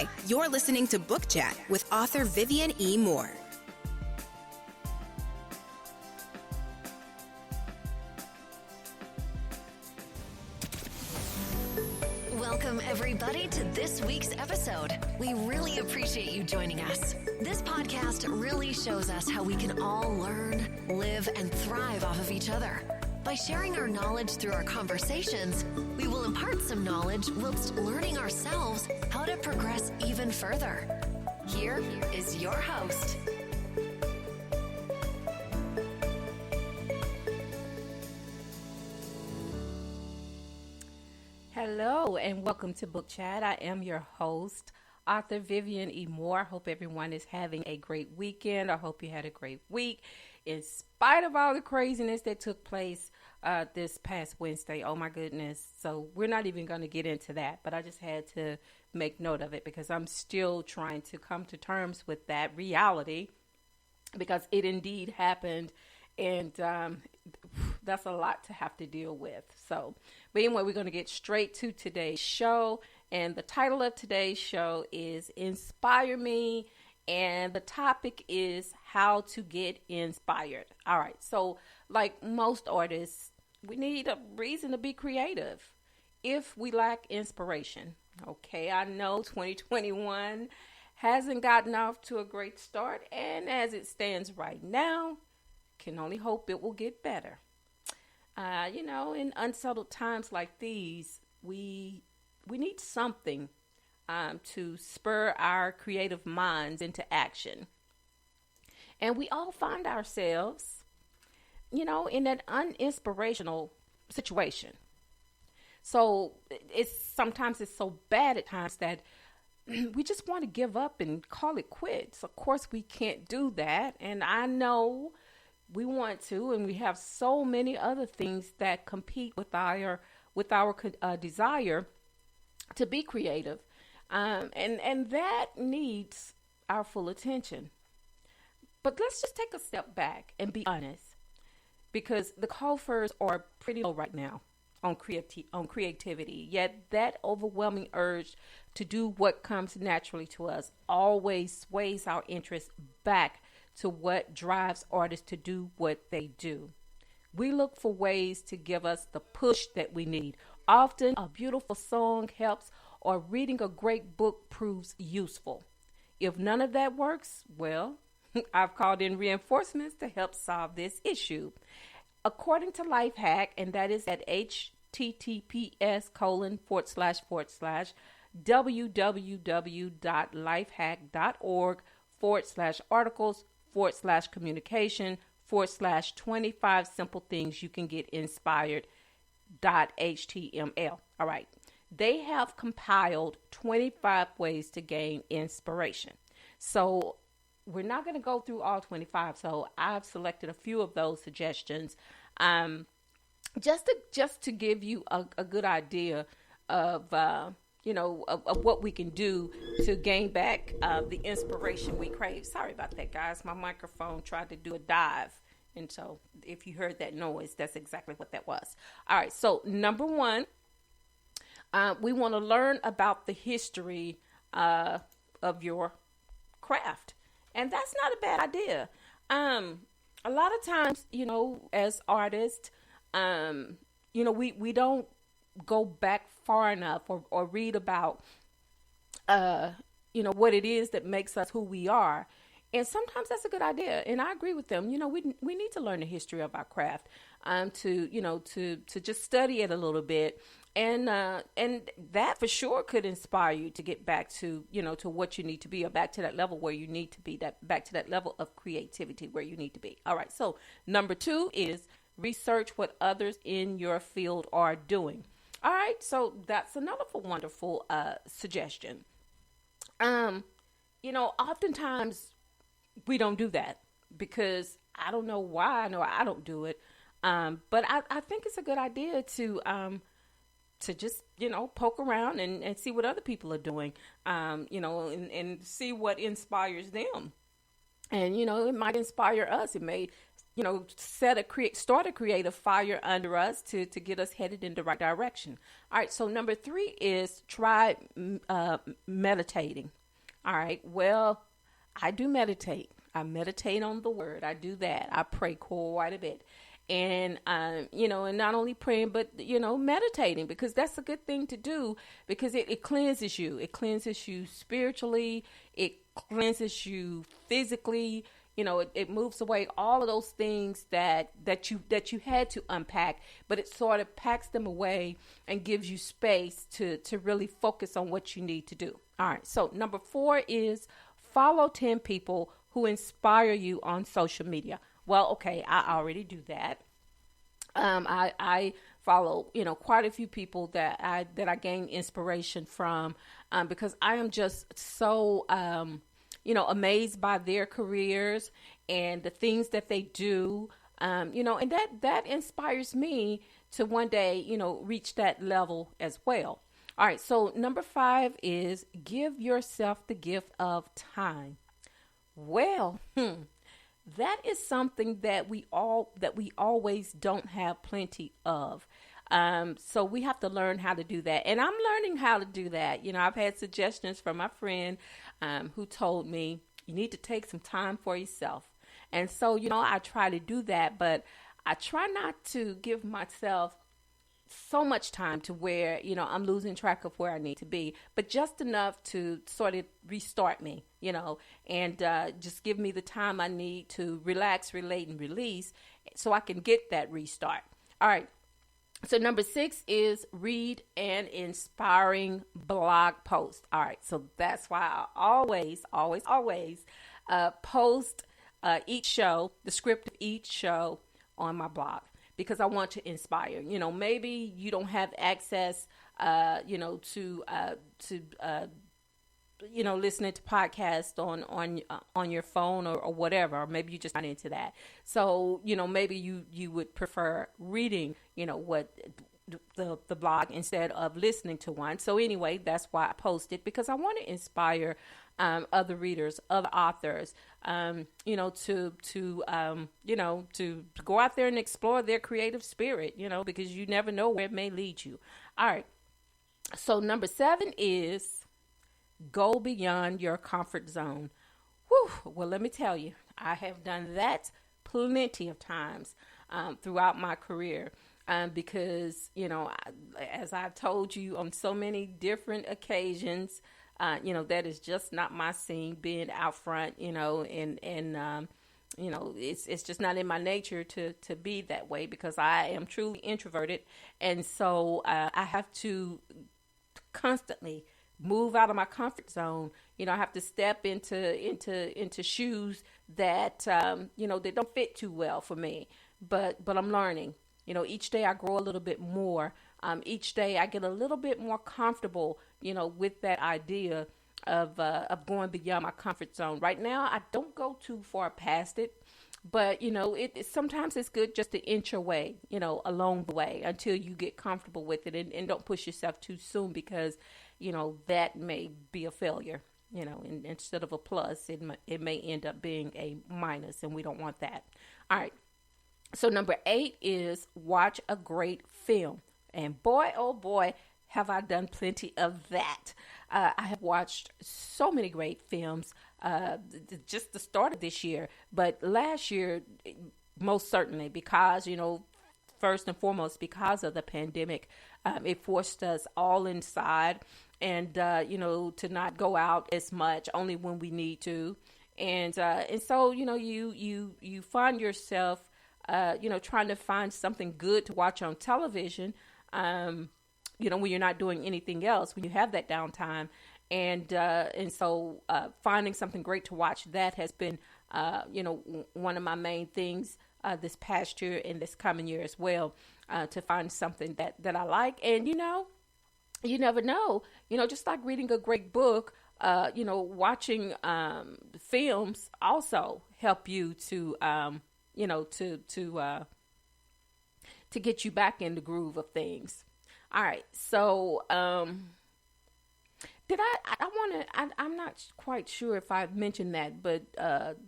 Hi, you're listening to Book Chat with author Vivian E. Moore. Welcome, everybody, to this week's episode. We really appreciate you joining us. This podcast really shows us how we can all learn, live, and thrive off of each other. By sharing our knowledge through our conversations, we will impart some knowledge whilst learning ourselves how to progress even further. Here is your host. Hello and welcome to Book Chat. I am your host, author Vivian E. Moore. I hope everyone is having a great weekend. I hope you had a great week in spite of all the craziness that took place this past Wednesday. Oh my goodness. So we're not even going to get into that, but I just had to make note of it because I'm still trying to come to terms with that reality because it indeed happened. And that's a lot to have to deal with. So, but anyway, we're going to get straight to today's show. And the title of today's show is Inspire Me. And the topic is how to get inspired. All right. So like most artists, we need a reason to be creative if we lack inspiration. Okay. I know 2021 hasn't gotten off to a great start. And as it stands right now, can only hope it will get better. In unsettled times like these, we need something to spur our creative minds into action. And we all find ourselves, in that uninspirational situation. So sometimes it's so bad at times that we just want to give up and call it quits. Of course, we can't do that. And I know we want to, and we have so many other things that compete with our desire to be creative, and that needs our full attention. But let's just take a step back and be honest, because the coffers are pretty low right now on creativity. Yet that overwhelming urge to do what comes naturally to us always sways our interest back to what drives artists to do what they do. We look for ways to give us the push that we need. Often a beautiful song helps, or reading a great book proves useful. If none of that works, well, I've called in reinforcements to help solve this issue. According to Lifehack, and that is at https://www.lifehack.org/articles/communication/25 simple things you can get inspired.html. All right. They have compiled 25 ways to gain inspiration. So we're not going to go through all 25. So I've selected a few of those suggestions just to give you a good idea of what we can do to gain back the inspiration we crave. Sorry about that, guys. My microphone tried to do a dive. And so if you heard that noise, that's exactly what that was. All right. So number one, we want to learn about the history of your craft. And that's not a bad idea. A lot of times, as artists, we don't go back far enough or read about, what it is that makes us who we are. And sometimes that's a good idea. And I agree with them. We need to learn the history of our craft, to just study it a little bit. And that for sure could inspire you to get back to, to what you need to be, or back to that level where you need to be, back to that level of creativity where you need to be. All right. So number 2 is research what others in your field are doing. All right. So that's another wonderful suggestion. Oftentimes we don't do that because I don't know why. I know I don't do it. But I think it's a good idea to just, poke around and see what other people are doing, and see what inspires them. And, it might inspire us. It may start a creative fire under us to get us headed in the right direction. All right. So number 3 is try meditating. All right. Well, I do meditate. I meditate on the word. I do that. I pray quite a bit. And, and not only praying, but, meditating, because that's a good thing to do, because it cleanses you. It cleanses you spiritually. It cleanses you physically. It moves away all of those things that you had to unpack, but it sort of packs them away and gives you space to really focus on what you need to do. All right. So number 4 is follow 10 people who inspire you on social media. Well, okay, I already do that. I follow, quite a few people that I gain inspiration from, because I am just so, amazed by their careers and the things that they do, and that inspires me to one day, reach that level as well. All right. So number 5 is give yourself the gift of time. Well, that is something that we always don't have plenty of. So we have to learn how to do that. And I'm learning how to do that. I've had suggestions from my friend who told me you need to take some time for yourself. And so, I try to do that, but I try not to give myself so much time to where, I'm losing track of where I need to be, but just enough to sort of restart me, and just give me the time I need to relax, relate, and release so I can get that restart. All right. So number 6 is read an inspiring blog post. All right. So that's why I always post each show, the script of each show on my blog, because I want to inspire. Maybe you don't have access, to listening to podcasts on your phone or whatever, or maybe you're just not into that. So, maybe you would prefer reading, what the blog instead of listening to one. So anyway, that's why I post it, because I want to inspire other readers, other authors, to go out there and explore their creative spirit, because you never know where it may lead you. All right. So number 7 is go beyond your comfort zone. Whew. Well, let me tell you, I have done that plenty of times throughout my career. Because, as I've told you on so many different occasions, that is just not my scene, being out front, and it's just not in my nature to be that way, because I am truly introverted. And so I have to constantly move out of my comfort zone. I have to step into shoes that, they don't fit too well for me, but I'm learning. Each day I grow a little bit more. Each day I get a little bit more comfortable, with that idea of going beyond my comfort zone. Right now, I don't go too far past it, but, sometimes it's good just to inch away, along the way until you get comfortable with it, and don't push yourself too soon, because, that may be a failure, and instead of a plus, it may end up being a minus, and we don't want that. All right. So number 8 is watch a great film. And boy, oh boy, have I done plenty of that. I have watched so many great films, just the start of this year. But last year, most certainly, because, first and foremost, because of the pandemic, it forced us all inside and, to not go out as much, only when we need to. And so, you find yourself trying to find something good to watch on television, when you're not doing anything else, when you have that downtime. And so finding something great to watch, that has been, one of my main things this past year and this coming year as well, to find something that I like. And, you never know, just like reading a great book, watching films also help you to, to get you back in the groove of things. All right. So, then did I want to, I'm not quite sure if I mentioned that, but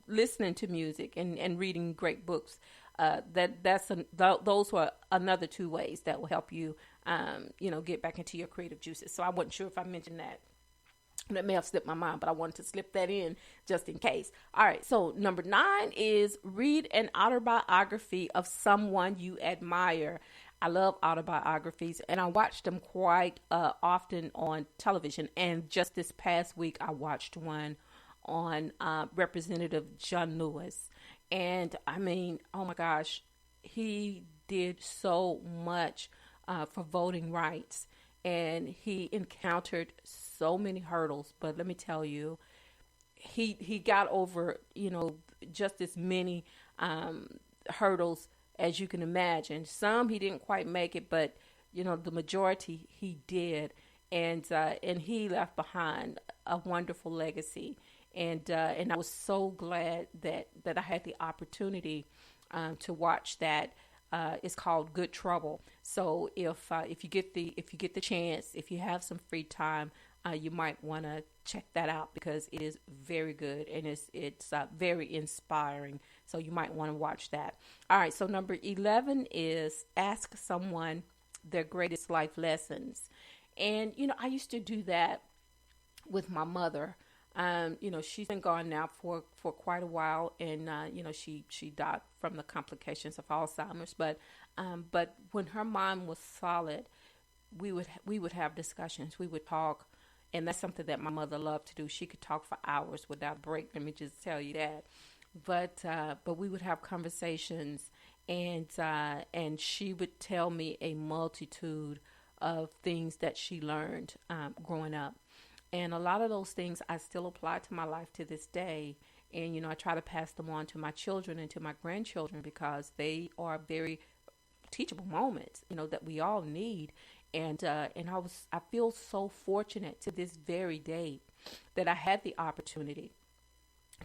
listening to music and reading great books, those were another 2 ways that will help you, get back into your creative juices. So I wasn't sure if I mentioned that. That may have slipped my mind, but I wanted to slip that in just in case. All right, so number 9 is read an autobiography of someone you admire. I love autobiographies, and I watch them quite often on television. And just this past week, I watched one on Representative John Lewis. And I mean, oh my gosh, he did so much for voting rights. And he encountered so many hurdles, but let me tell you, he got over, just as many hurdles as you can imagine. Some he didn't quite make it, but the majority he did, and he left behind a wonderful legacy. And I was so glad that I had the opportunity to watch that. It's called Good Trouble. So if you get the chance, if you have some free time, you might want to check that out, because it is very good and it's very inspiring. So you might want to watch that. All right. So number 11 is ask someone their greatest life lessons, and I used to do that with my mother. She's been gone now for quite a while, and she died from the complications of Alzheimer's. But when her mind was solid, we would have discussions. We would talk, and that's something that my mother loved to do. She could talk for hours without break. Let me just tell you that. But we would have conversations, and she would tell me a multitude of things that she learned growing up. And a lot of those things I still apply to my life to this day. And, I try to pass them on to my children and to my grandchildren, because they are very teachable moments, that we all need. And I feel so fortunate to this very day that I had the opportunity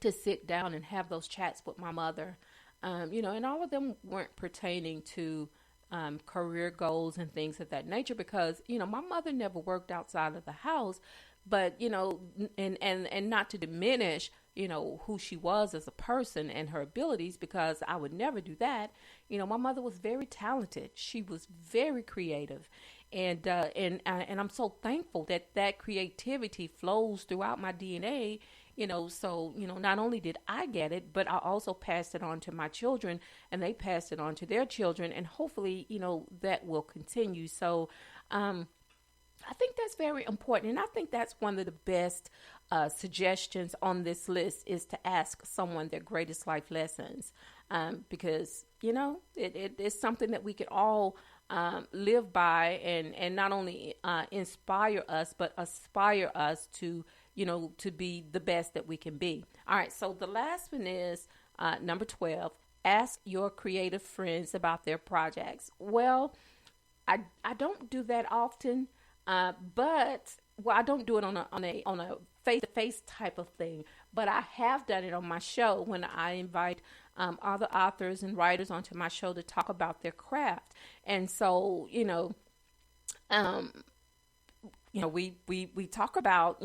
to sit down and have those chats with my mother. And all of them weren't pertaining to career goals and things of that nature, because, my mother never worked outside of the house. But, and not to diminish, who she was as a person and her abilities, because I would never do that. My mother was very talented. She was very creative. And I'm so thankful that creativity flows throughout my DNA, so, not only did I get it, but I also passed it on to my children, and they passed it on to their children. And hopefully, that will continue. So, I think that's very important. And I think that's one of the best suggestions on this list, is to ask someone their greatest life lessons, because, it's something that we can all live by, and not only inspire us, but aspire us to, to be the best that we can be. All right. So the last one is number 12. Ask your creative friends about their projects. Well, I don't do that often. But I don't do it on a face-to-face type of thing, but I have done it on my show when I invite other authors and writers onto my show to talk about their craft. And so, we talk about,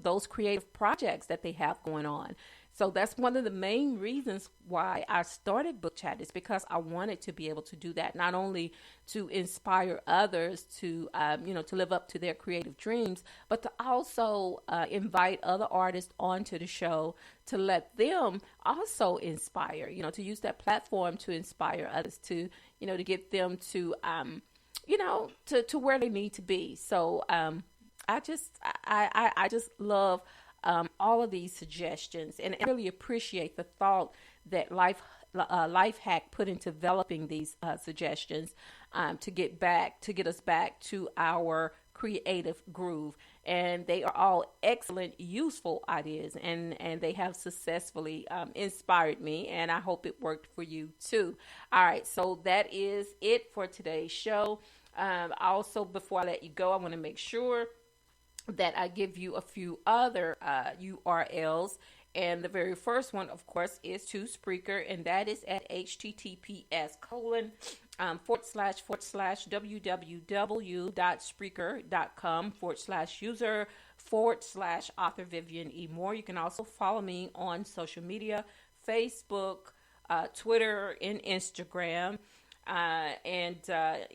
those creative projects that they have going on. So that's one of the main reasons why I started Book Chat, is because I wanted to be able to do that, not only to inspire others to, to live up to their creative dreams, but to also invite other artists onto the show to let them also inspire, to use that platform to inspire others, to, to get them to, to where they need to be. So I just love all of these suggestions, and I really appreciate the thought that Lifehack put into developing these suggestions to get us back to our creative groove. And they are all excellent, useful ideas, and they have successfully inspired me, and I hope it worked for you too. All right, so that is it for today's show. Also, before I let you go, I want to make sure that I give you a few other URLs, And the very first one, of course, is to Spreaker, and that is at https://www.spreaker.com/user/author Vivian E. Moore. You can also follow me on social media, Facebook, Twitter, and Instagram.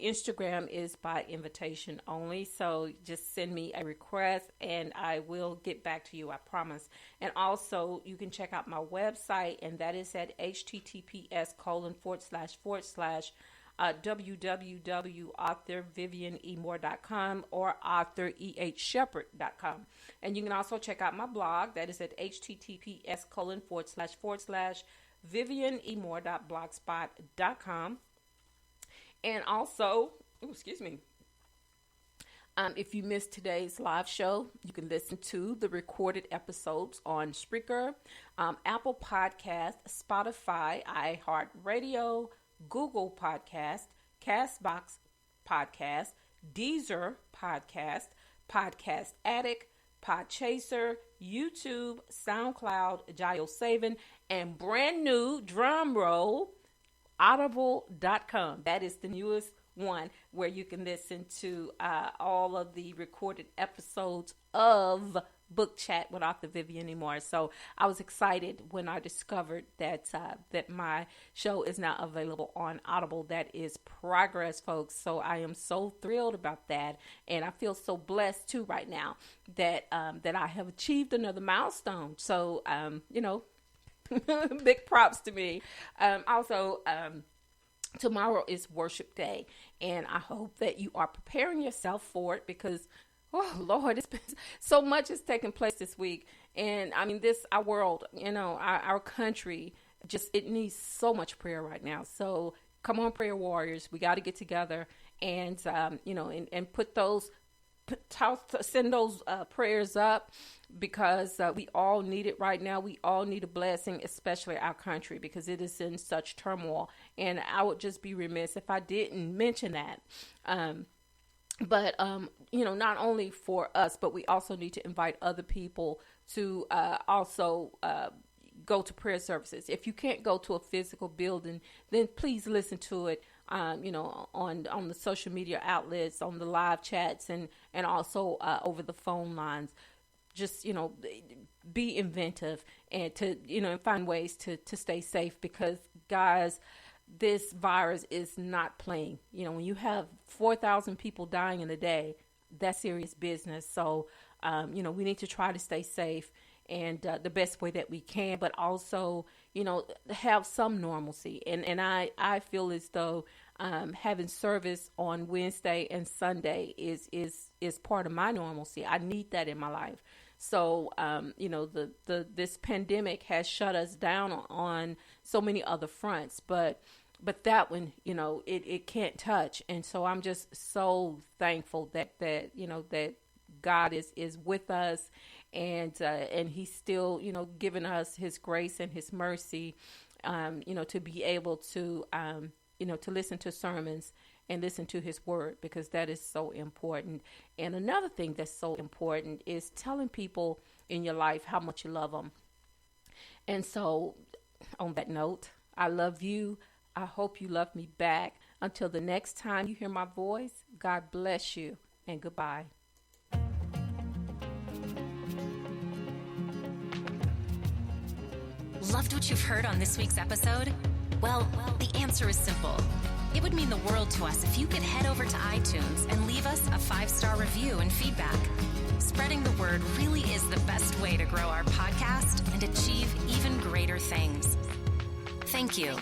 Instagram is by invitation only, so just send me a request and I will get back to you, I promise. And also you can check out my website, and that is at https://www.authorvivianemore.com or authorehshepard.com. And you can also check out my blog, that is at https://vivianemore.blogspot.com. And also, if you missed today's live show, you can listen to the recorded episodes on Spreaker, Apple Podcast, Spotify, iHeartRadio, Google Podcast, Castbox Podcast, Deezer Podcast, Podcast Addict, Podchaser, YouTube, SoundCloud, JioSaven, and brand new, drum roll, Audible.com. That is the newest one where you can listen to all of the recorded episodes of Book Chat with Author Vivian E. Moore. So I was excited when I discovered that my show is now available on Audible. That is progress, folks. So I am so thrilled about that, and I feel so blessed too right now that I have achieved another milestone. So big props to me. Tomorrow is worship day, and I hope that you are preparing yourself for it because, oh Lord, it's been so much has taken place this week. And I mean, our world, our country, it needs so much prayer right now. So come on, prayer warriors, we got to get together and, and send those prayers up, because we all need it right now. We all need a blessing, especially our country, because it is in such turmoil. And I would just be remiss if I didn't mention that. But not only for us, but we also need to invite other people to also go to prayer services. If you can't go to a physical building, then please listen to it on the social media outlets, on the live chats, and also over the phone lines. Just, be inventive and to, find ways to stay safe, because guys, this virus is not playing. When you have 4,000 people dying in a day, that's serious business. So, we need to try to stay safe and the best way that we can, but also, have some normalcy. And I feel as though having service on Wednesday and Sunday is part of my normalcy. I need that in my life. So, this pandemic has shut us down on so many other fronts, but that one, it can't touch. And so I'm just so thankful that God is with us, and he's still, giving us his grace and his mercy, to be able to, to listen to sermons and listen to his word, because that is so important. And another thing that's so important is telling people in your life how much you love them. And so on that note, I love you. I hope you love me back. Until the next time you hear my voice, God bless you and goodbye. Loved what you've heard on this week's episode? Well, the answer is simple. It would mean the world to us if you could head over to iTunes and leave us a 5-star review and feedback. Spreading the word really is the best way to grow our podcast and achieve even greater things. Thank you.